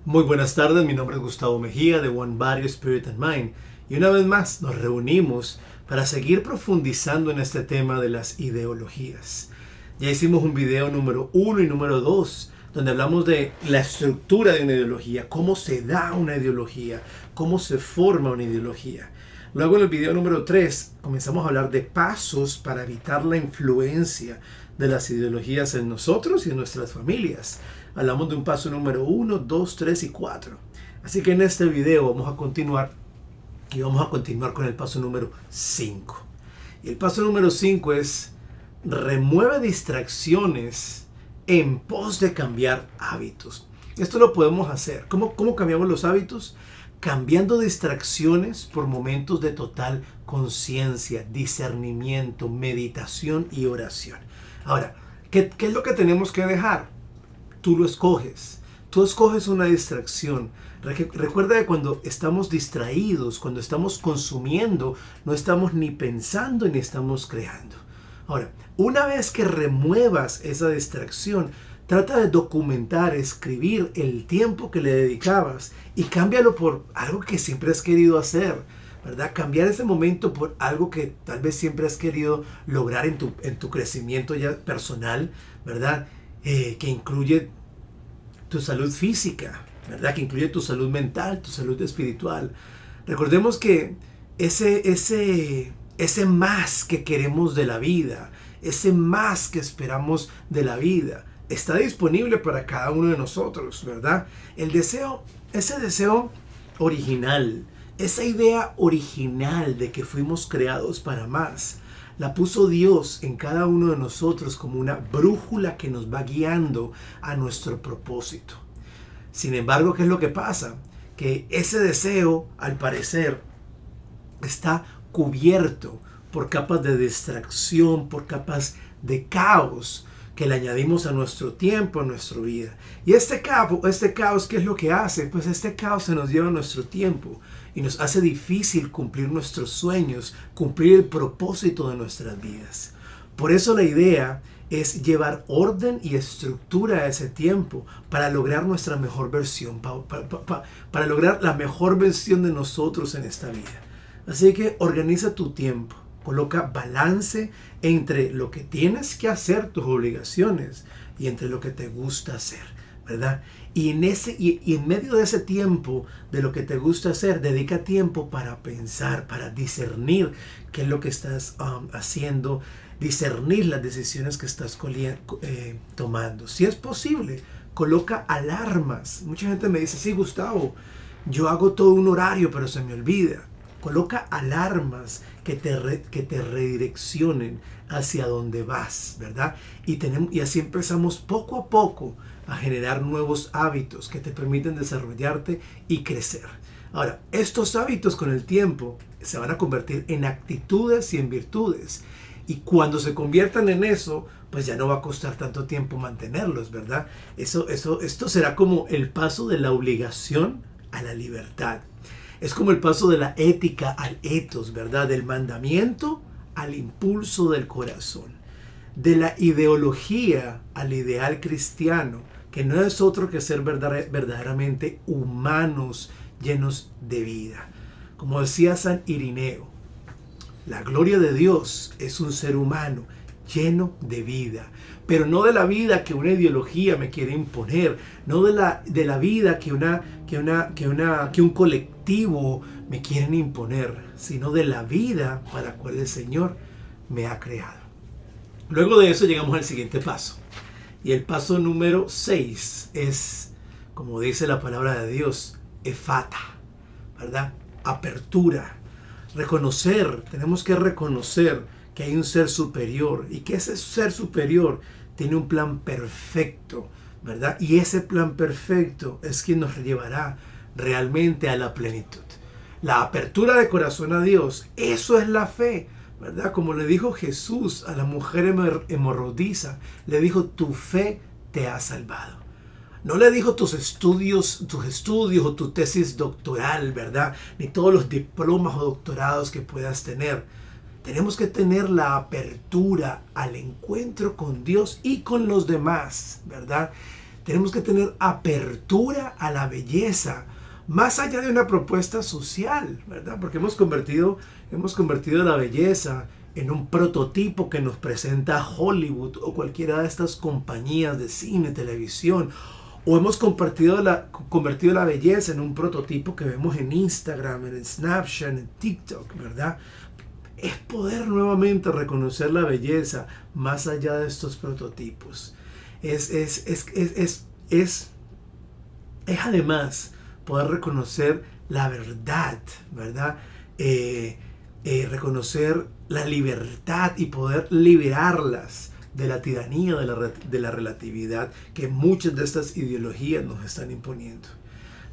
Muy buenas tardes, mi nombre es Gustavo Mejía de One Body, Spirit and Mind y una vez más nos reunimos para seguir profundizando en este tema de las ideologías. Ya hicimos un video número 1 y número 2 donde hablamos de la estructura de una ideología, cómo se da una ideología, cómo se forma una ideología. Luego en el video número 3 comenzamos a hablar de pasos para evitar la influencia de las ideologías en nosotros y en nuestras familias. Hablamos de un paso número 1, 2, 3 y 4. Así que en este video vamos a continuar con el paso número 5. Y el paso número 5 es remueve distracciones en pos de cambiar hábitos. Esto lo podemos hacer. ¿Cómo cambiamos los hábitos? Cambiando distracciones por momentos de total conciencia, discernimiento, meditación y oración. Ahora, ¿qué es lo que tenemos que dejar? Tú lo escoges. Tú escoges una distracción. Recuerda que cuando estamos distraídos, cuando estamos consumiendo, no estamos ni pensando ni estamos creando. Ahora, una vez que remuevas esa distracción, trata de documentar, escribir el tiempo que le dedicabas y cámbialo por algo que siempre has querido hacer, ¿verdad? Cambiar ese momento por algo que tal vez siempre has querido lograr en tu crecimiento ya personal, ¿verdad? Que incluye tu salud física, ¿verdad? Que incluye tu salud mental, tu salud espiritual. Recordemos que ese más que queremos de la vida, ese más que esperamos de la vida, está disponible para cada uno de nosotros, ¿verdad? El deseo, ese deseo original, esa idea original de que fuimos creados para más, la puso Dios en cada uno de nosotros como una brújula que nos va guiando a nuestro propósito. Sin embargo, ¿qué es lo que pasa? Que ese deseo, al parecer, está cubierto por capas de distracción, por capas de caos que le añadimos a nuestro tiempo, a nuestra vida. Y este caos, ¿qué es lo que hace? Pues este caos se nos lleva nuestro tiempo y nos hace difícil cumplir nuestros sueños, cumplir el propósito de nuestras vidas. Por eso la idea es llevar orden y estructura a ese tiempo para lograr nuestra mejor versión, para lograr la mejor versión de nosotros en esta vida. Así que organiza tu tiempo, coloca balance entre lo que tienes que hacer, tus obligaciones, y entre lo que te gusta hacer, ¿verdad? Y en medio de ese tiempo, de lo que te gusta hacer, dedica tiempo para pensar, para discernir qué es lo que estás haciendo, discernir las decisiones que estás tomando. Si es posible, coloca alarmas. Mucha gente me dice, sí, Gustavo, yo hago todo un horario, pero se me olvida. Coloca alarmas que te redireccionen hacia donde vas, ¿verdad? Y así empezamos poco a poco a generar nuevos hábitos que te permiten desarrollarte y crecer. Ahora, estos hábitos con el tiempo se van a convertir en actitudes y en virtudes. Y cuando se conviertan en eso, pues ya no va a costar tanto tiempo mantenerlos, ¿verdad? Esto será como el paso de la obligación a la libertad. Es como el paso de la ética al etos, ¿verdad? Del mandamiento al impulso del corazón. De la ideología al ideal cristiano, que no es otro que ser verdaderamente humanos llenos de vida. Como decía San Irineo, la gloria de Dios es un ser humano lleno de vida, pero no de la vida que una ideología me quiere imponer, no de la vida que un colectivo me quieren imponer, sino de la vida para la cual el Señor me ha creado. Luego de eso llegamos al siguiente paso. Y el paso número 6 es, como dice la palabra de Dios, efata, ¿verdad? Apertura. Tenemos que reconocer que hay un ser superior y que ese ser superior tiene un plan perfecto, ¿verdad? Y ese plan perfecto es quien nos llevará realmente a la plenitud. La apertura de corazón a Dios, eso es la fe, ¿verdad? Como le dijo Jesús a la mujer hemorroidiza, le dijo, tu fe te ha salvado. No le dijo tus estudios o tu tesis doctoral, ¿verdad? Ni todos los diplomas o doctorados que puedas tener. Tenemos que tener la apertura al encuentro con Dios y con los demás, ¿verdad? Tenemos que tener apertura a la belleza, más allá de una propuesta social, ¿verdad? Porque hemos convertido la belleza en un prototipo que nos presenta Hollywood o cualquiera de estas compañías de cine, televisión, o hemos convertido la belleza en un prototipo que vemos en Instagram, en Snapchat, en TikTok, ¿verdad? Es poder nuevamente reconocer la belleza más allá de estos prototipos. Es además poder reconocer la verdad, ¿verdad? Reconocer la libertad y poder liberarlas de la tiranía de la relatividad que muchas de estas ideologías nos están imponiendo.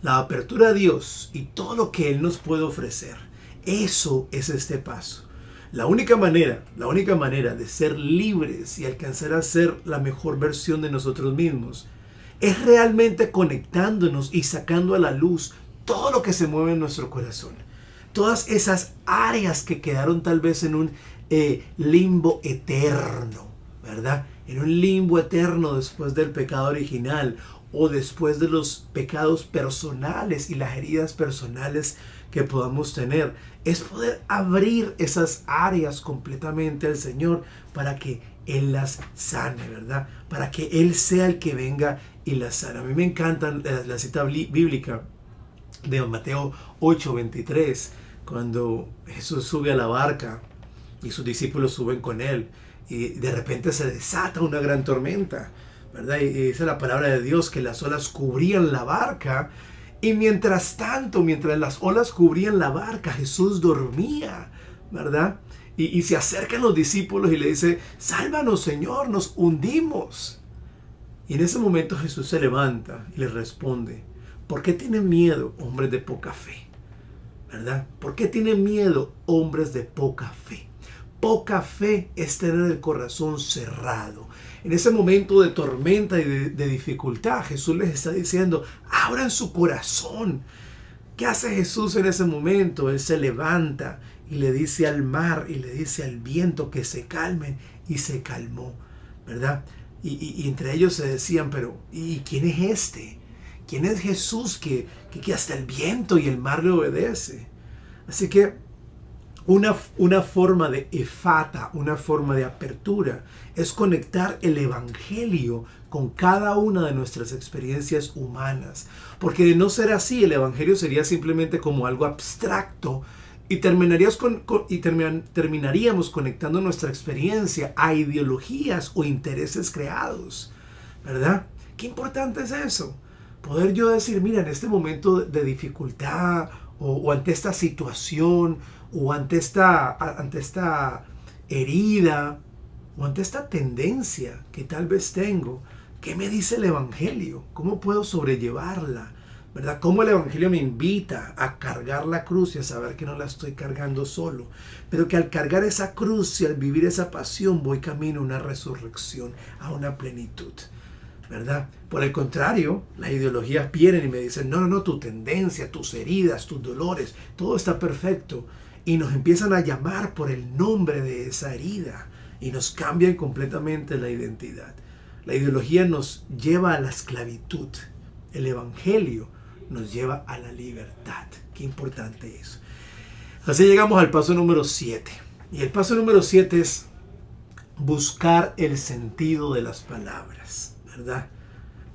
La apertura a Dios y todo lo que Él nos puede ofrecer, eso es este paso. La única manera de ser libres y alcanzar a ser la mejor versión de nosotros mismos es realmente conectándonos y sacando a la luz todo lo que se mueve en nuestro corazón. Todas esas áreas que quedaron tal vez en un limbo eterno, ¿verdad? En un limbo eterno después del pecado original o después de los pecados personales y las heridas personales que podamos tener. Es poder abrir esas áreas completamente al Señor para que Él las sane, ¿verdad? Para que Él sea el que venga y las sane. A mí me encanta la cita bíblica de Mateo 8:23, cuando Jesús sube a la barca y sus discípulos suben con Él y de repente se desata una gran tormenta, ¿verdad? Y dice la palabra de Dios que las olas cubrían la barca. Y mientras tanto, mientras las olas cubrían la barca, Jesús dormía, ¿verdad? Y se acercan los discípulos y le dice, sálvanos, Señor, nos hundimos. Y en ese momento Jesús se levanta y les responde, ¿por qué tienen miedo, hombres de poca fe? ¿Verdad? ¿Por qué tienen miedo, hombres de poca fe? Poca fe es tener el corazón cerrado. En ese momento de tormenta y de dificultad, Jesús les está diciendo, abran su corazón. ¿Qué hace Jesús en ese momento? Él se levanta y le dice al mar y le dice al viento que se calmen, y se calmó, ¿verdad? Y entre ellos se decían, pero ¿y quién es este? ¿Quién es Jesús que hasta el viento y el mar le obedece? Así que una forma de efata, una forma de apertura, es conectar el Evangelio con cada una de nuestras experiencias humanas. Porque de no ser así, el Evangelio sería simplemente como algo abstracto y terminaríamos conectando nuestra experiencia a ideologías o intereses creados, ¿verdad? Qué importante es eso. Poder yo decir, mira, en este momento de dificultad o ante esta situación o ante esta herida o ante esta tendencia que tal vez tengo, ¿qué me dice el Evangelio? ¿Cómo puedo sobrellevarla? ¿Verdad? ¿Cómo el Evangelio me invita a cargar la cruz y a saber que no la estoy cargando solo? Pero que al cargar esa cruz y al vivir esa pasión voy camino a una resurrección, a una plenitud, ¿verdad? Por el contrario, las ideologías vienen y me dicen, no, tu tendencia, tus heridas, tus dolores, todo está perfecto. Y nos empiezan a llamar por el nombre de esa herida y nos cambian completamente la identidad. La ideología nos lleva a la esclavitud. El Evangelio nos lleva a la libertad. Qué importante es. Así llegamos al paso número 7. Y el paso número 7 es buscar el sentido de las palabras, ¿verdad?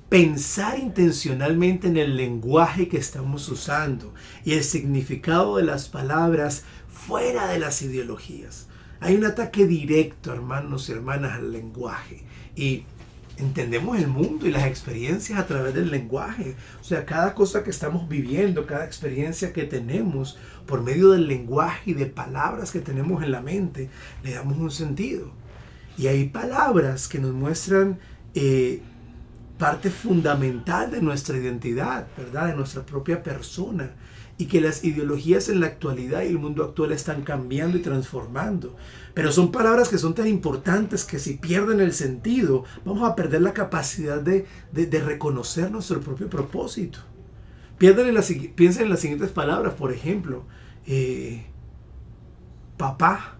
Pensar intencionalmente en el lenguaje que estamos usando y el significado de las palabras fuera de las ideologías. Hay un ataque directo, hermanos y hermanas, al lenguaje. Y entendemos el mundo y las experiencias a través del lenguaje. O sea, cada cosa que estamos viviendo, cada experiencia que tenemos, por medio del lenguaje y de palabras que tenemos en la mente, le damos un sentido. Y hay palabras que nos muestran parte fundamental de nuestra identidad, ¿verdad? De nuestra propia persona. Y que las ideologías en la actualidad y el mundo actual están cambiando y transformando. Pero son palabras que son tan importantes que si pierden el sentido, vamos a perder la capacidad de reconocer nuestro propio propósito. Piensen en las siguientes palabras, por ejemplo, papá,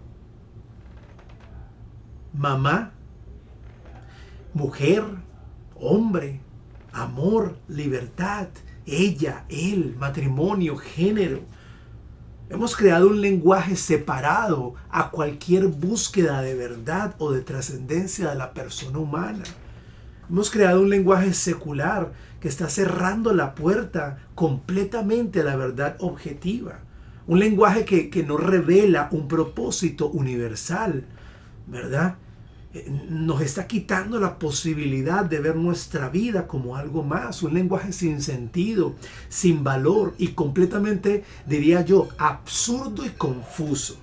mamá, mujer, hombre, amor, libertad, ella, él, matrimonio, género. Hemos creado un lenguaje separado a cualquier búsqueda de verdad o de trascendencia de la persona humana. Hemos creado un lenguaje secular que está cerrando la puerta completamente a la verdad objetiva. Un lenguaje que no revela un propósito universal, ¿verdad? Nos está quitando la posibilidad de ver nuestra vida como algo más, un lenguaje sin sentido, sin valor y completamente, diría yo, absurdo y confuso.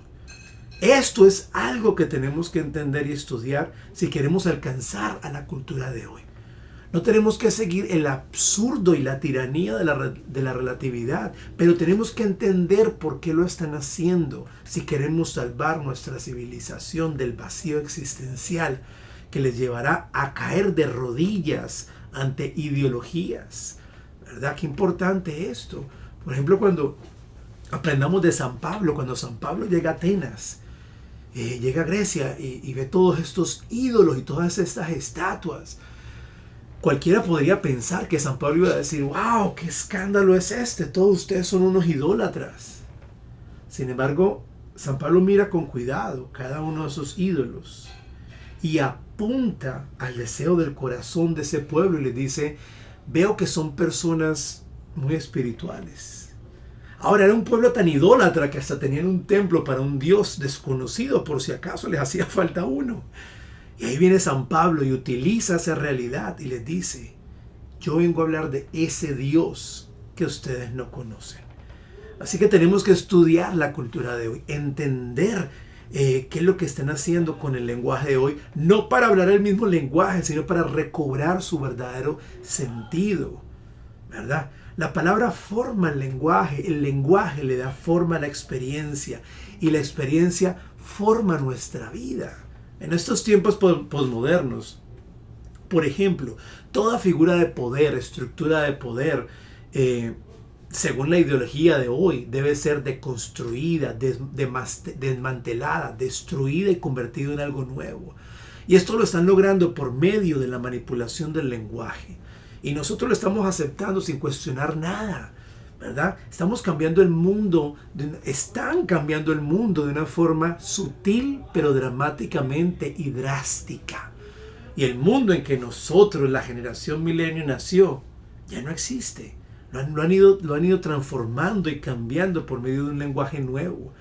Esto es algo que tenemos que entender y estudiar si queremos alcanzar a la cultura de hoy. No tenemos que seguir el absurdo y la tiranía de la relatividad, pero tenemos que entender por qué lo están haciendo si queremos salvar nuestra civilización del vacío existencial que les llevará a caer de rodillas ante ideologías. ¿Verdad? Qué importante esto. Por ejemplo, cuando aprendamos de San Pablo, cuando San Pablo llega a Atenas, llega a Grecia y ve todos estos ídolos y todas estas estatuas. Cualquiera podría pensar que San Pablo iba a decir, wow, qué escándalo es este, todos ustedes son unos idólatras. Sin embargo, San Pablo mira con cuidado cada uno de esos ídolos y apunta al deseo del corazón de ese pueblo y les dice, veo que son personas muy espirituales. Ahora, era un pueblo tan idólatra que hasta tenían un templo para un Dios desconocido por si acaso les hacía falta uno. Y ahí viene San Pablo y utiliza esa realidad y les dice, yo vengo a hablar de ese Dios que ustedes no conocen. Así que tenemos que estudiar la cultura de hoy, entender qué es lo que están haciendo con el lenguaje de hoy, no para hablar el mismo lenguaje, sino para recobrar su verdadero sentido, ¿verdad? La palabra forma el lenguaje le da forma a la experiencia y la experiencia forma nuestra vida. En estos tiempos posmodernos, por ejemplo, toda figura de poder, estructura de poder, según la ideología de hoy, debe ser deconstruida, desmantelada, destruida y convertida en algo nuevo. Y esto lo están logrando por medio de la manipulación del lenguaje. Y nosotros lo estamos aceptando sin cuestionar nada, ¿verdad? Están cambiando el mundo de una forma sutil, pero dramáticamente y drástica. Y el mundo en que nosotros, la generación milenio, nació, ya no existe. Lo han ido transformando y cambiando por medio de un lenguaje nuevo.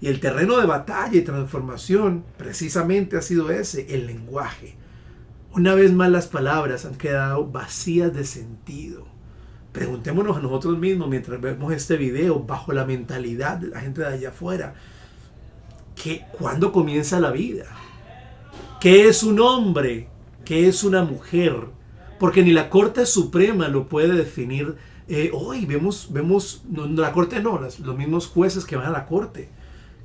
Y el terreno de batalla y transformación precisamente ha sido ese, el lenguaje. Una vez más las palabras han quedado vacías de sentido. Preguntémonos a nosotros mismos mientras vemos este video bajo la mentalidad de la gente de allá afuera. ¿Cuándo comienza la vida? ¿Qué es un hombre? ¿Qué es una mujer? Porque ni la Corte Suprema lo puede definir. Hoy vemos no, la Corte no, los mismos jueces que van a la Corte,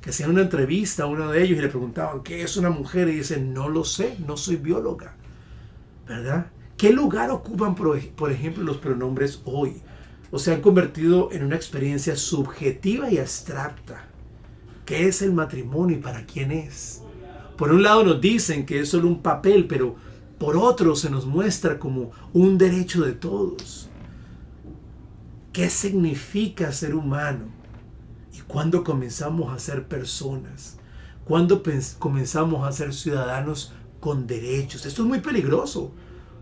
que hacían una entrevista a uno de ellos y le preguntaban, ¿qué es una mujer? Y dicen, no lo sé, no soy bióloga. ¿Verdad? ¿Qué lugar ocupan, por ejemplo, los pronombres hoy? O se han convertido en una experiencia subjetiva y abstracta. ¿Qué es el matrimonio y para quién es? Por un lado nos dicen que es solo un papel, pero por otro se nos muestra como un derecho de todos. ¿Qué significa ser humano? ¿Y cuándo comenzamos a ser personas? ¿Cuándo comenzamos a ser ciudadanos con derechos? Esto es muy peligroso,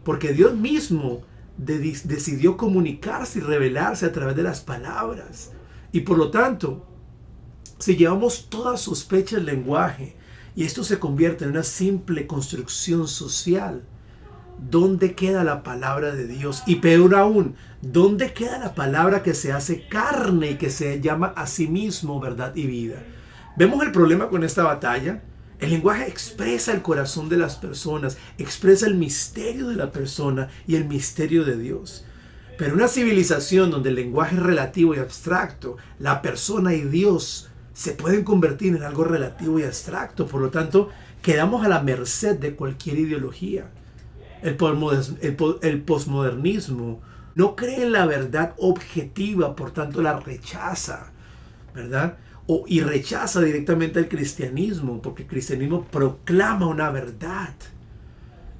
porque Dios mismo decidió comunicarse y revelarse a través de las palabras. Y por lo tanto, si llevamos toda sospecha al lenguaje y esto se convierte en una simple construcción social, ¿dónde queda la palabra de Dios? Y peor aún, ¿dónde queda la palabra que se hace carne y que se llama a sí mismo verdad y vida? ¿Vemos el problema con esta batalla? El lenguaje expresa el corazón de las personas, expresa el misterio de la persona y el misterio de Dios. Pero una civilización donde el lenguaje es relativo y abstracto, la persona y Dios se pueden convertir en algo relativo y abstracto. Por lo tanto, quedamos a la merced de cualquier ideología. El posmodernismo no cree en la verdad objetiva, por tanto la rechaza, ¿verdad? Y rechaza directamente el cristianismo, porque el cristianismo proclama una verdad.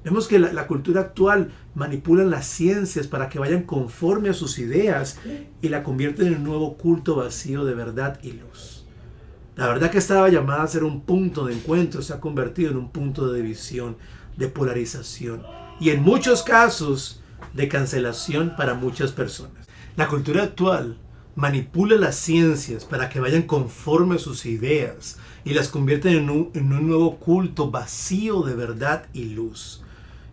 Vemos que la cultura actual manipula las ciencias para que vayan conforme a sus ideas y la convierten en un nuevo culto vacío de verdad y luz. La verdad que estaba llamada a ser un punto de encuentro se ha convertido en un punto de división, de polarización y en muchos casos de cancelación para muchas personas. La cultura actual manipula las ciencias para que vayan conforme a sus ideas y las convierten en un nuevo culto vacío de verdad y luz.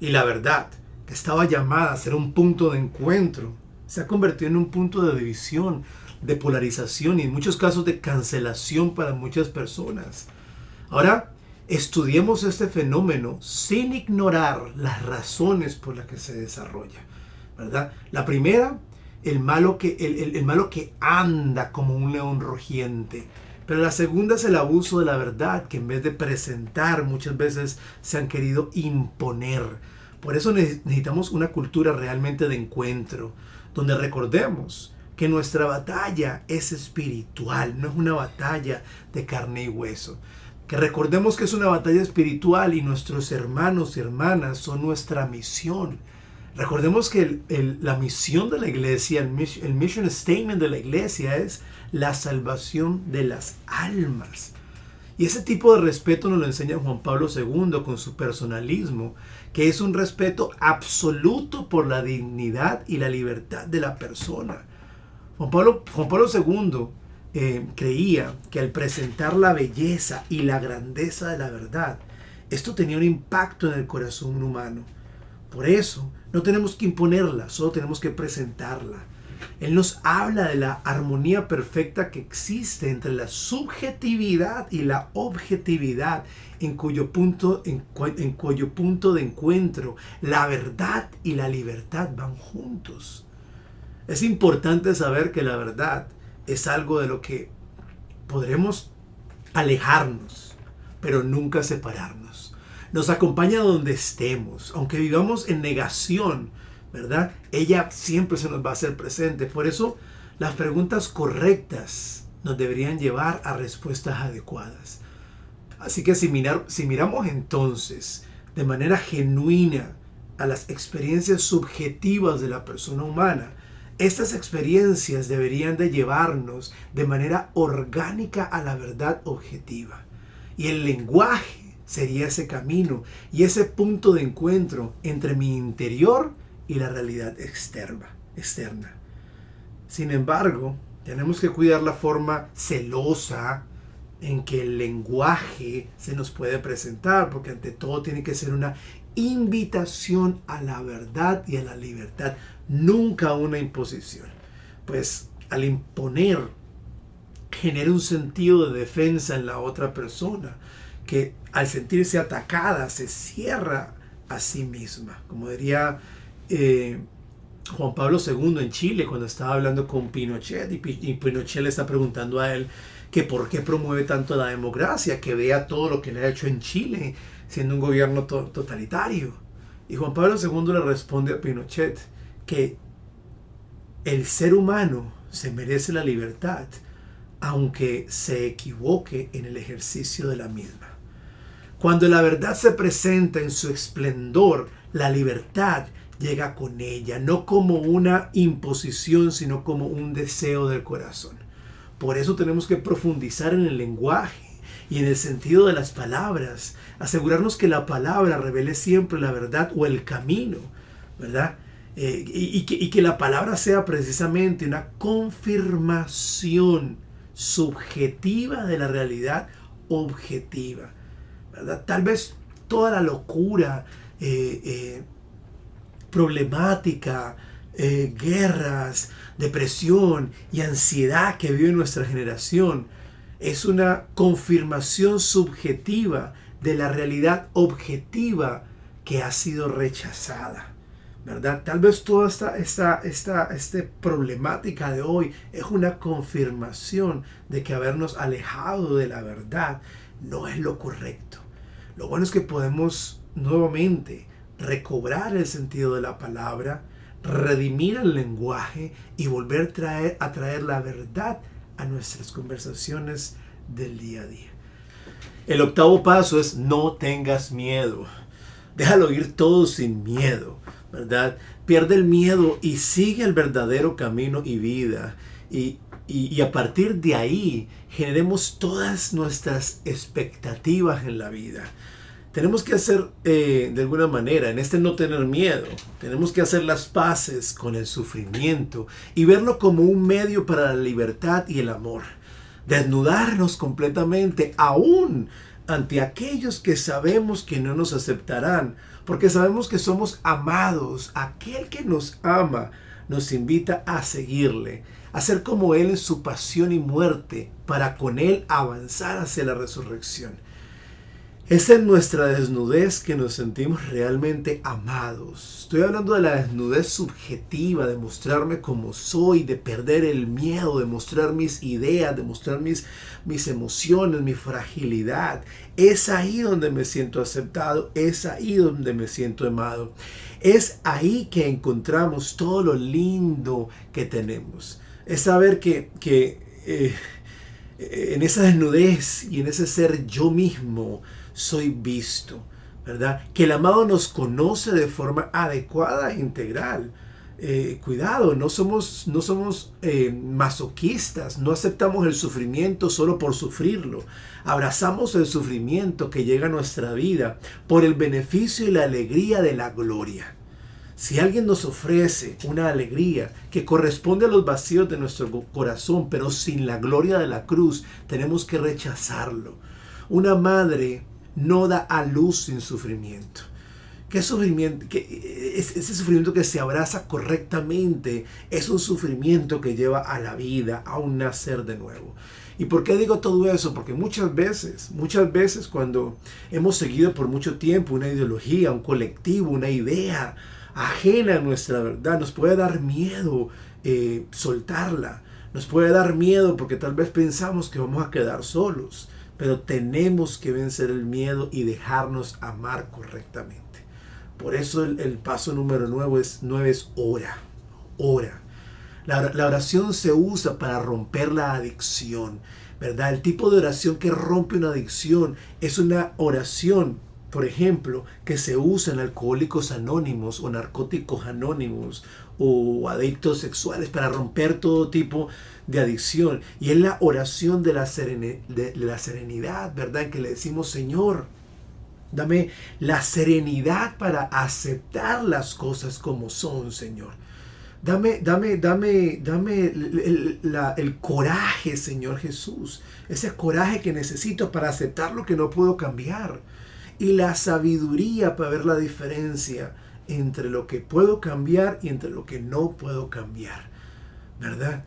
Y la verdad, que estaba llamada a ser un punto de encuentro, se ha convertido en un punto de división, de polarización y en muchos casos de cancelación para muchas personas. Ahora, estudiemos este fenómeno sin ignorar las razones por las que se desarrolla, ¿verdad? La primera, el malo que anda como un león rugiente. Pero la segunda es el abuso de la verdad, que en vez de presentar, muchas veces se han querido imponer. Por eso necesitamos una cultura realmente de encuentro, donde recordemos que nuestra batalla es espiritual, no es una batalla de carne y hueso. Que recordemos que es una batalla espiritual y nuestros hermanos y hermanas son nuestra misión. Recordemos que la misión de la iglesia, el mission statement de la iglesia es la salvación de las almas. Y ese tipo de respeto nos lo enseña Juan Pablo II con su personalismo, que es un respeto absoluto por la dignidad y la libertad de la persona. Juan Pablo II creía que al presentar la belleza y la grandeza de la verdad, esto tenía un impacto en el corazón humano. Por eso, no tenemos que imponerla, solo tenemos que presentarla. Él nos habla de la armonía perfecta que existe entre la subjetividad y la objetividad, en cuyo punto de encuentro la verdad y la libertad van juntos. Es importante saber que la verdad es algo de lo que podremos alejarnos, pero nunca separarnos. Nos acompaña donde estemos, aunque vivamos en negación, ¿verdad? Ella siempre se nos va a hacer presente. Por eso las preguntas correctas nos deberían llevar a respuestas adecuadas. Así que si miramos entonces de manera genuina a las experiencias subjetivas de la persona humana, estas experiencias deberían de llevarnos de manera orgánica a la verdad objetiva. Y el lenguaje sería ese camino y ese punto de encuentro entre mi interior y la realidad externa. Sin embargo, tenemos que cuidar la forma celosa en que el lenguaje se nos puede presentar, porque ante todo tiene que ser una invitación a la verdad y a la libertad, nunca una imposición. Pues al imponer genera un sentido de defensa en la otra persona, que al sentirse atacada se cierra a sí misma. Como diría Juan Pablo II en Chile cuando estaba hablando con Pinochet, y Pinochet le está preguntando a él que por qué promueve tanto la democracia, que vea todo lo que le ha hecho en Chile siendo un gobierno totalitario. Y Juan Pablo II le responde a Pinochet que el ser humano se merece la libertad aunque se equivoque en el ejercicio de la misma. Cuando la verdad se presenta en su esplendor, la libertad llega con ella, no como una imposición, sino como un deseo del corazón. Por eso tenemos que profundizar en el lenguaje y en el sentido de las palabras, asegurarnos que la palabra revele siempre la verdad o el camino, ¿verdad? Y que la palabra sea precisamente una confirmación subjetiva de la realidad objetiva, ¿verdad? Tal vez toda la locura, problemática, guerras, depresión y ansiedad que vive nuestra generación es una confirmación subjetiva de la realidad objetiva que ha sido rechazada, ¿verdad? Tal vez toda esta problemática de hoy es una confirmación de que habernos alejado de la verdad no es lo correcto. Lo bueno es que podemos nuevamente recobrar el sentido de la palabra, redimir el lenguaje y volver a traer la verdad a nuestras conversaciones del día a día. El octavo paso es no tengas miedo. Déjalo ir todo sin miedo, ¿verdad? Pierde el miedo y sigue el verdadero camino y vida. Y a partir de ahí generemos todas nuestras expectativas en la vida. Tenemos que hacer de alguna manera, en este no tener miedo, tenemos que hacer las paces con el sufrimiento y verlo como un medio para la libertad y el amor. Desnudarnos completamente, aún ante aquellos que sabemos que no nos aceptarán, porque sabemos que somos amados. Aquel que nos ama nos invita a seguirle, a ser como Él en su pasión y muerte, para con Él avanzar hacia la resurrección. Es en nuestra desnudez que nos sentimos realmente amados. Estoy hablando de la desnudez subjetiva, de mostrarme como soy, de perder el miedo, de mostrar mis ideas, de mostrar mis emociones, mi fragilidad. Es ahí donde me siento aceptado, es ahí donde me siento amado. Es ahí que encontramos todo lo lindo que tenemos. Es saber que en esa desnudez y en ese ser yo mismo soy visto, ¿verdad? Que el amado nos conoce de forma adecuada e integral. Cuidado, no somos masoquistas, no aceptamos el sufrimiento solo por sufrirlo. Abrazamos el sufrimiento que llega a nuestra vida por el beneficio y la alegría de la gloria. Si alguien nos ofrece una alegría que corresponde a los vacíos de nuestro corazón, pero sin la gloria de la cruz, tenemos que rechazarlo. Una madre no da a luz sin sufrimiento. ¿Qué sufrimiento? Ese sufrimiento que se abraza correctamente es un sufrimiento que lleva a la vida, a un nacer de nuevo. ¿Y por qué digo todo eso? Porque muchas veces cuando hemos seguido por mucho tiempo una ideología, un colectivo, una idea ajena a nuestra verdad, nos puede dar miedo soltarla. Nos puede dar miedo porque tal vez pensamos que vamos a quedar solos. Pero tenemos que vencer el miedo y dejarnos amar correctamente. Por eso el paso número 9 es ora. Ora. La oración se usa para romper la adicción, ¿verdad? El tipo de oración que rompe una adicción es una oración, por ejemplo, que se usa en Alcohólicos Anónimos o Narcóticos Anónimos o adictos sexuales para romper todo tipo de adicción. Y es la oración de la serenidad, ¿verdad? En que le decimos, Señor, dame la serenidad para aceptar las cosas como son, Señor. Dame el coraje, Señor Jesús. Ese coraje que necesito para aceptar lo que no puedo cambiar. Y la sabiduría para ver la diferencia entre lo que puedo cambiar y entre lo que no puedo cambiar, ¿verdad?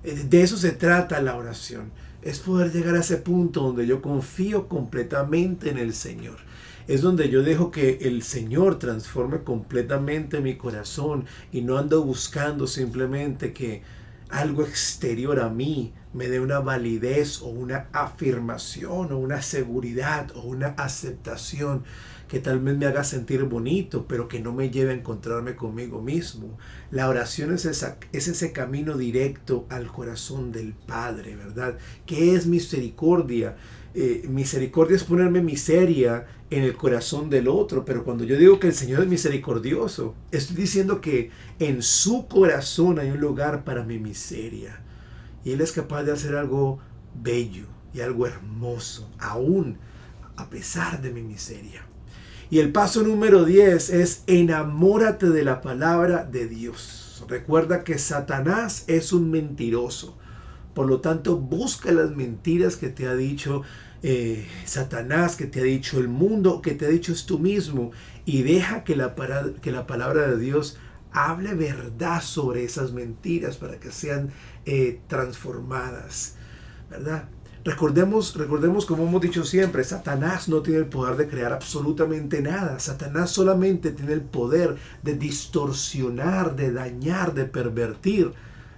De eso se trata la oración. Es poder llegar a ese punto donde yo confío completamente en el Señor. Es donde yo dejo que el Señor transforme completamente mi corazón y no ando buscando simplemente que algo exterior a mí me dé una validez o una afirmación o una seguridad o una aceptación que tal vez me haga sentir bonito, pero que no me lleve a encontrarme conmigo mismo. La oración es ese camino directo al corazón del Padre, ¿verdad? ¿Qué es misericordia? Misericordia es ponerme miseria en el corazón del otro, pero cuando yo digo que el Señor es misericordioso, estoy diciendo que en su corazón hay un lugar para mi miseria. Y Él es capaz de hacer algo bello y algo hermoso, aún a pesar de mi miseria. Y el paso número 10 es enamórate de la palabra de Dios. Recuerda que Satanás es un mentiroso. Por lo tanto, busca las mentiras que te ha dicho Satanás, que te ha dicho el mundo, que te ha dicho tú mismo. Y deja que la palabra de Dios hable verdad sobre esas mentiras para que sean transformadas, ¿verdad? Recordemos como hemos dicho siempre, Satanás no tiene el poder de crear absolutamente nada. Satanás solamente tiene el poder de distorsionar, de dañar, de pervertir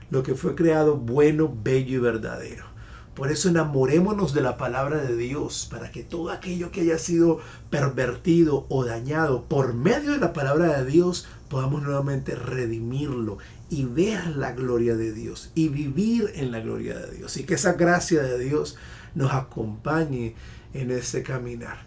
lo que fue creado bueno, bello y verdadero. Por eso enamorémonos de la palabra de Dios, para que todo aquello que haya sido pervertido o dañado por medio de la palabra de Dios, podamos nuevamente redimirlo y ver la gloria de Dios y vivir en la gloria de Dios. Y que esa gracia de Dios nos acompañe en ese caminar.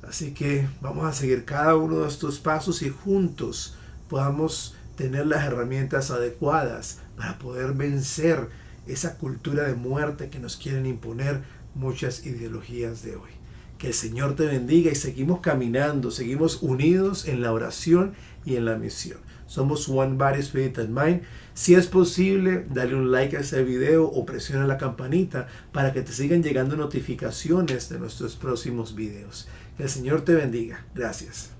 Así que vamos a seguir cada uno de estos pasos y juntos podamos tener las herramientas adecuadas para poder vencer esa cultura de muerte que nos quieren imponer muchas ideologías de hoy. Que el Señor te bendiga y seguimos caminando, seguimos unidos en la oración y en la misión. Somos One Body, Spirit and Mind. Si es posible, dale un like a este video o presiona la campanita para que te sigan llegando notificaciones de nuestros próximos videos. Que el Señor te bendiga. Gracias.